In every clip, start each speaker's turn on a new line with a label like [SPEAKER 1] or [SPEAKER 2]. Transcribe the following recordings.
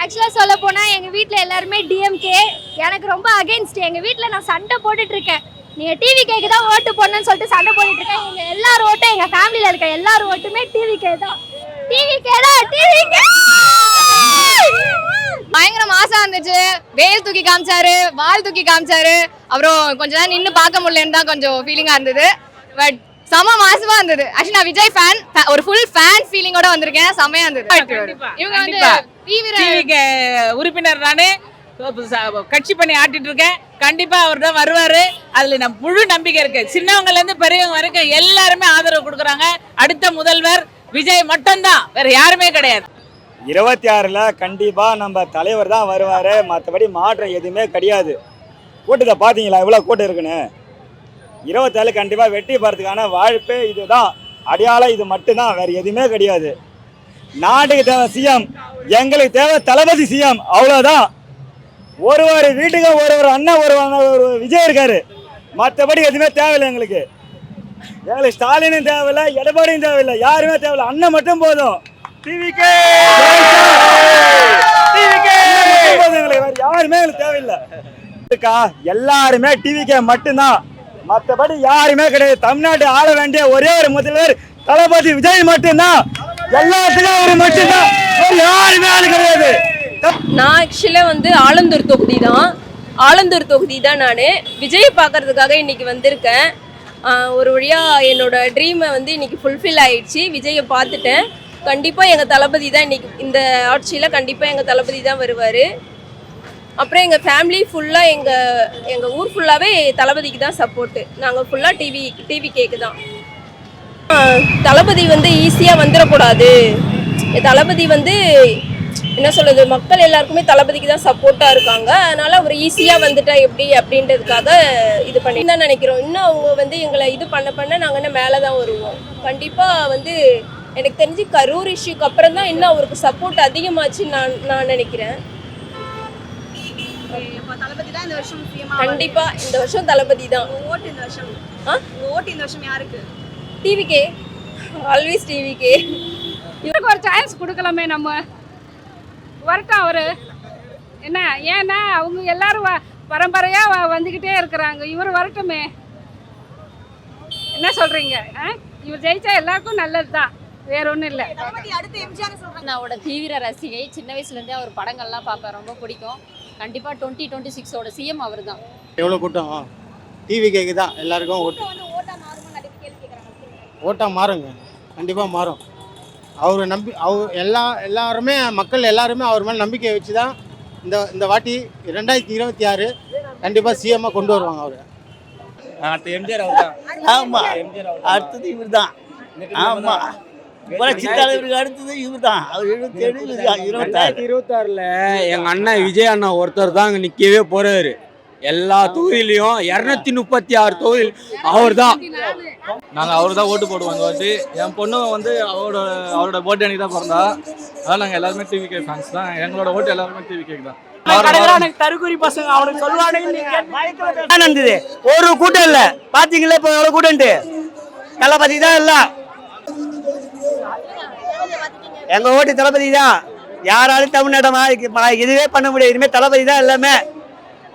[SPEAKER 1] ஆக்சுவலா சொல்ல போனா எங்க வீட்ல எல்லாருமே டிஎம்கே. எனக்கு ரொம்ப அகைன்ஸ்ட். எங்க வீட்ல நான் சண்டை போட்டுட்டு இருக்கேன். நீங்க டிவிகேக்கு தான் ஓட்டு போடணும்னு சொல்லிட்டு சண்டை போட்டுட்டு இருக்கேன். எங்க எல்லார் ஓட்டும், எங்க ஃபேமிலில இருக்க எல்லார் ஓட்டுமே டிவிகே தான். டிவிகே தான், டிவிகே.
[SPEAKER 2] பயங்கர மாசா இருந்துச்சு. வேல் தூக்கி காமிச்சாரு, வால் தூக்கி காமிச்சாரு. அப்புறம் கொஞ்ச நேரம் நின்று பார்க்க முடியலன்னு தான் கொஞ்சம் ஃபீலிங்கா இருந்தது. பட் செம மாசமா இருந்தது. ஆக்சுவலி நான் விஜய் ஃபேன், ஒரு ஃபுல் ஃபேன் ஃபீலிங்கோட வந்திருக்கேன். செமையா இருந்தது. இவங்க வந்து
[SPEAKER 3] டிவிகே உறுப்பினர் நானே கட்சி பண்ணி ஆட்டிட்டு இருக்கேன். கண்டிப்பா அவர் தான் வருவாரு. அதுல நம்ம முழு நம்பிக்கை இருக்கு. சின்னவங்கல இருந்து பெரியவங்க வரைக்கும் எல்லாருமே ஆதரவு கொடுக்குறாங்க. அடுத்த முதல்வர் விஜய் மட்டும்தான், வேற யாருமே கிடையாது.
[SPEAKER 4] 26ல் கண்டிப்பா நம்ம தலைவர் தான் வருவாரு. மற்றபடி மாற்றம் எதுவுமே கிடையாது. கூட்டத்தை பார்த்தீங்களா எவ்வளோ கூட்டம் இருக்குன்னு. 27 கண்டிப்பா வெற்றி பெறதுக்கான வாய்ப்பே இதுதான். அடையாளம் இது மட்டும்தான், வேற எதுவுமே கிடையாது. நாட்டுக்கு தேவை சிஎம், எங்களுக்கு தேவை தளபதி சிஎம், அவ்வளோதான். ஒரு வீட்டுக்கு ஒரு அண்ணன் ஒரு விஜய் இருக்காரு. மற்றபடி எதுவுமே தேவையில்லை எங்களுக்கு. ஸ்டாலினும் தேவையில்லை, எடப்பாடியும் தேவையில்லை, யாருமே தேவையில்லை. அண்ணன் மட்டும் போதும். டிவிகே எங்களுக்கு யாருமே எங்களுக்கு தேவையில்லை. எல்லாருமே டிவிகே மட்டும்தான், மற்றபடி யாருமே கிடையாது. தமிழ்நாட்டை ஆள வேண்டிய ஒரே ஒரு முதல்வர் தளபதி விஜய் மட்டும்தான். எல்லாத்துக்கும் ஒரு மட்டும்தான், யாருமே ஆளு கிடையாது.
[SPEAKER 5] நான் ஆக்சுவலாக வந்து ஆலந்தூர் தொகுதி தான் நான் விஜயை பார்க்கறதுக்காக இன்னைக்கு வந்திருக்கேன். ஒரு வழியாக என்னோட ட்ரீமை வந்து இன்னைக்கு ஃபுல்ஃபில் ஆயிடுச்சு. விஜயை பார்த்துட்டேன். கண்டிப்பாக எங்கள் தளபதி தான் இன்னைக்கு இந்த ஆட்சியில் கண்டிப்பாக எங்கள் தளபதி தான் வருவார். அப்புறம் எங்கள் ஃபேமிலி ஃபுல்லாக எங்கள் ஊர் ஃபுல்லாகவே தளபதிக்கு தான் சப்போர்ட்டு. நாங்கள் ஃபுல்லாக டிவிகேக்கு தான். தளபதி வந்து ஈஸியாக வந்துடக்கூடாது. தளபதி வந்து என்ன சொல்கிறது, மக்கள் எல்லாருக்குமே தளபதிக்கு தான் சப்போர்ட்டாக இருக்காங்க. அதனால் அவர் ஈஸியாக வந்துட்டா எப்படி அப்படின்றதுக்காக இது பண்ணி தான் நினைக்கிறோம். இன்னும் அவங்க வந்து எங்களை இது பண்ண நாங்கள் இன்னும் மேலே தான் வருவோம். கண்டிப்பாக வந்து எனக்கு தெரிஞ்சு கரூர் இஷ்யூக்கு அப்புறம் தான் இன்னும் அவருக்கு சப்போர்ட் அதிகமாச்சுன்னு நான் நினைக்கிறேன். கண்டிப்பா இந்த வருஷம் தளபதி தான்.
[SPEAKER 6] ஓட்டு இந்த வருஷம் யாருக்கு?
[SPEAKER 5] TVK, always TVK.
[SPEAKER 7] இவருக்கு ஒரு சான்ஸ் கொடுக்கலாமே, நம்ம வரட்டும் அவரு. என்ன ஏன்னா அவங்க எல்லாரும் பரம்பரையா வந்துக்கிட்டே இருக்கிறாங்க. இவர் வரட்டுமே, என்ன சொல்றீங்க? இவர் ஜெயிச்சா எல்லாருக்கும் நல்லது தான், வேற ஒன்றும் இல்லை.
[SPEAKER 8] நான் அவரோட தீவிர ரசிகை. சின்ன வயசுலேருந்தே அவர் படங்கள்லாம் பார்ப்பேன், ரொம்ப பிடிக்கும். கண்டிப்பாக 2026 சிஎம் அவர் தான்.
[SPEAKER 9] எவ்வளோ கூட்டம் டிவிகேக்கு தான் எல்லாருக்கும் ஓட்டாக மாறுங்க. கண்டிப்பாக மாறும். அவர் எல்லாருமே மக்கள் எல்லாருமே அவர் மேலே நம்பிக்கை வச்சு தான் இந்த வாட்டி 2026 கண்டிப்பாக சிஎம்மாக கொண்டு வருவாங்க. அவர்
[SPEAKER 4] அடுத்த எம்ஜிஆர் அவர் தான்.
[SPEAKER 10] ஆமாம், அடுத்தது இவர் தான். ஆமாம், புரட்சி தலைவருக்கு அடுத்தது இவர் தான். அவர்
[SPEAKER 11] 2026ல் எங்கள் அண்ணன் விஜய் அண்ணா ஒருத்தர் தான் அங்கே நிற்கவே போகிறாரு. எல்லா தொகுதியிலையும் 236 தொகுதியில் அவர் தான்.
[SPEAKER 12] நாங்கள் அவர் தான் ஓட்டு போடுவோம் இந்த வாட்டி. என் பொண்ணு வந்து அவரோட ஓட்டு எனக்கு தான் பிறந்தா. அதனால் நாங்கள் எல்லாருமே டிவிகே ஃபேன்ஸ் தான். எங்களோட ஓட்டு எல்லாருமே டிவிகேக்கு தான்.
[SPEAKER 3] தருக்குறி பசங்க அவனுக்கு சொல்லுவானுங்க.
[SPEAKER 10] ஒரு கூட்டம் இல்லை, பார்த்தீங்களா இப்போ எவ்வளோ கூட்டம்ட்டு. தளபதி தான் எல்லாம். எங்க ஓட்டு தளபதி தான். யாராலும் தமிழ்நாட்டை இதுவே பண்ண முடியாது. இனிமேல் தளபதி தான் எல்லாமே.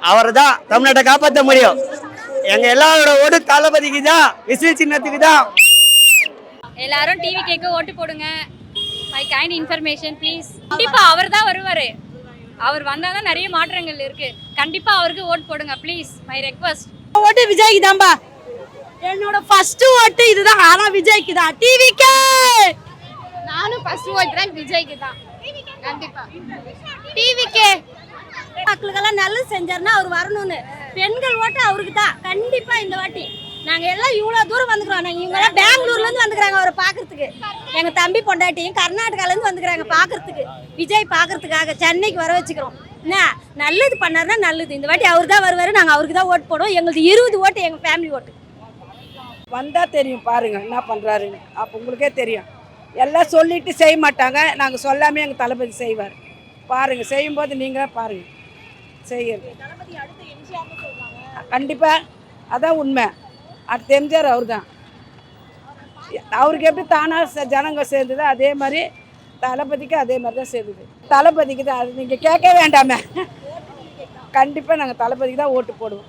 [SPEAKER 10] அவரை தான் தமிழ்நாட்டை காப்பாற்ற முடியும். எங்க எல்லாரோட ஓட்டு தளபதிக்கு தான், விசில் சின்னத்துக்கு தான்.
[SPEAKER 8] எல்லாரும் டிவிகேக்கு ஓட்டு போடுங்க. My kind information please. கண்டிப்பா அவர் தான் வருவாரு. அவர் வந்தா தான் நிறைய மாற்றங்கள் இருக்கு. கண்டிப்பா அவருக்கு ஓட்டு போடுங்க ப்ளீஸ். My request.
[SPEAKER 5] ஓட்டு விஜய்க்கு தான்பா. என்னோட ஃபர்ஸ்ட் ஓட்டு இதுதான். ஆனா விஜய்க்கு தான். டிவிகே.
[SPEAKER 1] நானும் ஃபர்ஸ்ட் ஓட்டுறேன் விஜய்க்கு தான். கண்டிப்பா டிவிகே.
[SPEAKER 5] மக்களுக்கெல்லாம் நல்லது செஞ்சாருன்னா அவர் வரணும்னு. பெண்கள் ஓட்டு அவருக்கு தான் கண்டிப்பா. இந்த வாட்டி நாங்க எல்லாம் இவ்வளவு தூரம் வந்துக்கிறோம். நாங்க இவங்க எல்லாம் பெங்களூர்ல இருந்து வந்துக்கிறாங்க அவரை பாக்குறதுக்கு. எங்க தம்பி பொண்டாட்டியும் கர்நாடகால இருந்து வந்துக்கிறாங்க பாக்குறதுக்கு, விஜய் பாக்குறதுக்காக. சென்னைக்கு வர வச்சுக்கிறோம். என்ன நல்லது பண்ணாருன்னா நல்லது. இந்த வாட்டி அவர் தான் வருவாரு. நாங்க அவருக்கு தான் ஓட்டு போடுவோம். எங்களுக்கு 20 ஓட்டு எங்க ஃபேமிலி ஓட்டு.
[SPEAKER 3] வந்தா தெரியும், பாருங்க என்ன பண்றாருன்னு. அப்போ உங்களுக்கே தெரியும். எல்லாம் சொல்லிட்டு செய்ய மாட்டாங்க. நாங்கள் சொல்லாமே எங்கள் தளபதி செய்வார். பாருங்க, செய்யும்போது நீங்களே பாருங்க செய்யறது. கண்டிப்பாக அதான் உண்மை. அடுத்த எம்ஜிஆர் அவர் தான். அவருக்கு எப்படி தானாக ஜனங்க சேர்ந்ததோ அதே மாதிரி
[SPEAKER 7] தளபதிக்கு அதே மாதிரி தான் சேருது. தளபதிக்கு தான், அது நீங்கள் கேட்க வேண்டாமே. கண்டிப்பாக நாங்கள் தளபதிக்கு தான் ஓட்டு போடுவோம்.